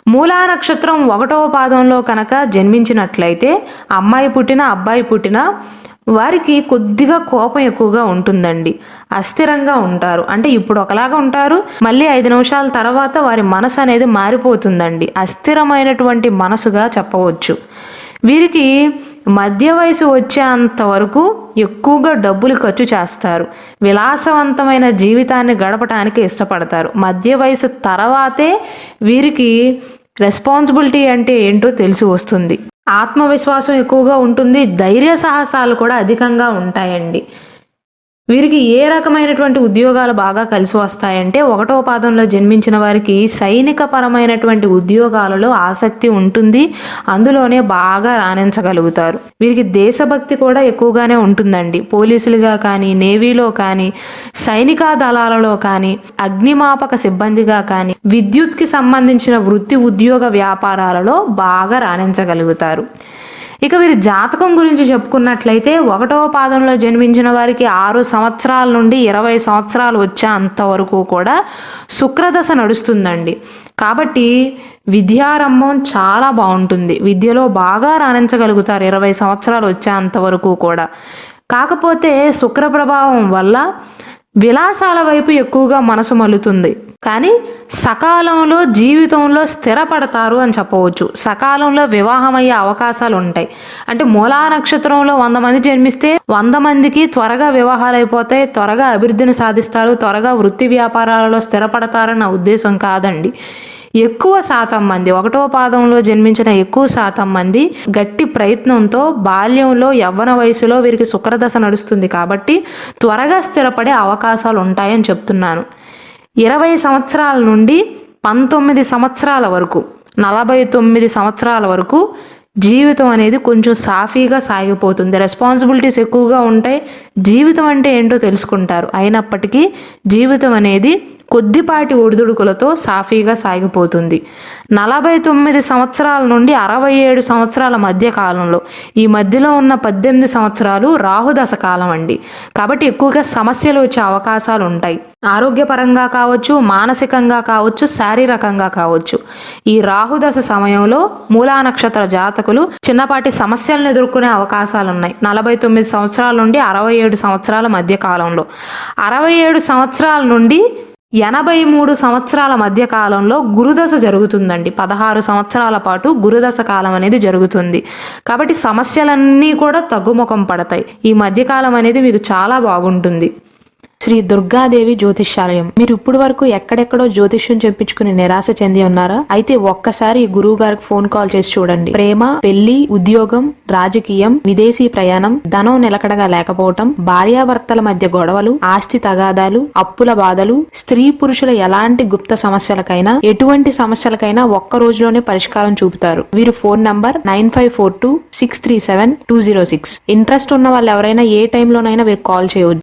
మూలా నక్షత్రం 1వ పాదంలో కనుక జన్మించినట్లయితే అమ్మాయి పుట్టినా అబ్బాయి పుట్టినా వారికి కొద్దిగా కోపం ఎక్కువగా ఉంటుందండి. అస్థిరంగా ఉంటారు. అంటే ఇప్పుడు ఒకలాగా ఉంటారు, మళ్ళీ 5 నిమిషాల తర్వాత వారి మనసు అనేది మారిపోతుందండి. అస్థిరమైనటువంటి మనసుగా చెప్పవచ్చు. వీరికి మధ్య వయసు వచ్చేంత వరకు ఎక్కువగా డబ్బులు ఖర్చు చేస్తారు. విలాసవంతమైన జీవితాన్ని గడపటానికి ఇష్టపడతారు. మధ్య వయసు తర్వాతే వీరికి రెస్పాన్సిబిలిటీ అంటే ఏంటో తెలిసి వస్తుంది. ఆత్మవిశ్వాసం ఎక్కువగా ఉంటుంది. ధైర్య సాహసాలు కూడా అధికంగా ఉంటాయండి. వీరికి ఏ రకమైనటువంటి ఉద్యోగాలు బాగా కలిసి వస్తాయంటే 1వ పాదంలో జన్మించిన వారికి సైనిక పరమైనటువంటి ఉద్యోగాలలో ఆసక్తి ఉంటుంది. అందులోనే బాగా రాణించగలుగుతారు. వీరికి దేశభక్తి కూడా ఎక్కువగానే ఉంటుందండి. పోలీసులుగా కానీ, నేవీలో కానీ, సైనికా దళాలలో కానీ, అగ్నిమాపక సిబ్బందిగా కానీ, విద్యుత్కి సంబంధించిన వృత్తి ఉద్యోగ వ్యాపారాలలో బాగా రాణించగలుగుతారు. ఇక వీరి జాతకం గురించి చెప్పుకున్నట్లయితే 1వ పాదంలో జన్మించిన వారికి 6 సంవత్సరాల నుండి 20 సంవత్సరాలు వచ్చేంత వరకు కూడా శుక్రదశ నడుస్తుందండి. కాబట్టి విద్యారంభం చాలా బాగుంటుంది. విద్యలో బాగా రాణించగలుగుతారు 20 సంవత్సరాలు వచ్చేంత వరకు కూడా. కాకపోతే శుక్ర ప్రభావం వల్ల విలాసాల వైపు ఎక్కువగా మనసు మలుతుంది. కానీ సకాలంలో జీవితంలో స్థిరపడతారు అని చెప్పవచ్చు. సకాలంలో వివాహం అయ్యే అవకాశాలు ఉంటాయి. అంటే మూలా నక్షత్రంలో 100 మంది జన్మిస్తే 100 మందికి త్వరగా వివాహాలు అయిపోతాయి, త్వరగా అభివృద్ధిని సాధిస్తారు, త్వరగా వృత్తి వ్యాపారాలలో స్థిరపడతారన్న ఉద్దేశం కాదండి. ఎక్కువ శాతం మంది 1వ పాదంలో జన్మించిన ఎక్కువ శాతం మంది గట్టి ప్రయత్నంతో బాల్యంలో యవ్వన వయసులో వీరికి శుక్రదశ నడుస్తుంది కాబట్టి త్వరగా స్థిరపడే అవకాశాలు ఉంటాయని చెప్తున్నాను. 20 సంవత్సరాల నుండి 19 సంవత్సరాల వరకు 49 సంవత్సరాల వరకు జీవితం అనేది కొంచెం సాఫీగా సాగిపోతుంది. రెస్పాన్సిబిలిటీస్ ఎక్కువగా ఉంటాయి. జీవితం అంటే ఏంటో తెలుసుకుంటారు. అయినప్పటికీ జీవితం అనేది కొద్దిపాటి ఒడిదుడుకులతో సాఫీగా సాగిపోతుంది. 49 సంవత్సరాల నుండి 67 సంవత్సరాల మధ్య కాలంలో, ఈ మధ్యలో ఉన్న 18 సంవత్సరాలు రాహుదశ కాలం అండి. కాబట్టి ఎక్కువగా సమస్యలు వచ్చే అవకాశాలు ఉంటాయి. ఆరోగ్యపరంగా కావచ్చు, మానసికంగా కావచ్చు, శారీరకంగా కావచ్చు. ఈ రాహుదశ సమయంలో మూలా నక్షత్ర జాతకులు చిన్నపాటి సమస్యలను ఎదుర్కొనే అవకాశాలు ఉన్నాయి. 49 సంవత్సరాల నుండి 67 సంవత్సరాల మధ్య కాలంలో, 67 సంవత్సరాల నుండి 83 సంవత్సరాల మధ్య కాలంలో గురుదశ జరుగుతుందండి. 16 సంవత్సరాల పాటు గురుదశ కాలం అనేది జరుగుతుంది. కాబట్టి సమస్యలన్నీ కూడా తగ్గుముఖం పడతాయి. ఈ మధ్యకాలం అనేది మీకు చాలా బాగుంటుంది. శ్రీ దుర్గాదేవి జ్యోతిష్యాలయం. మీరు ఇప్పుడు వరకు ఎక్కడెక్కడో జ్యోతిష్యం చెప్పించుకుని నిరాశ చెంది ఉన్నారా? అయితే ఒక్కసారి గురువు గారికి ఫోన్ కాల్ చేసి చూడండి. ప్రేమ, పెళ్లి, ఉద్యోగం, రాజకీయం, విదేశీ ప్రయాణం, ధనం నిలకడగా లేకపోవటం, భార్యాభర్తల మధ్య గొడవలు, ఆస్తి తగాదాలు, అప్పుల బాధలు, స్త్రీ పురుషుల ఎలాంటి గుప్త సమస్యలకైనా, ఎటువంటి సమస్యలకైనా ఒక్క రోజులోనే పరిష్కారం చూపుతారు. వీరు ఫోన్ నంబర్ 9542637206. ఇంట్రెస్ట్ ఉన్న వాళ్ళు ఎవరైనా ఏ టైంలోనైనా వీరు కాల్ చేయవచ్చు.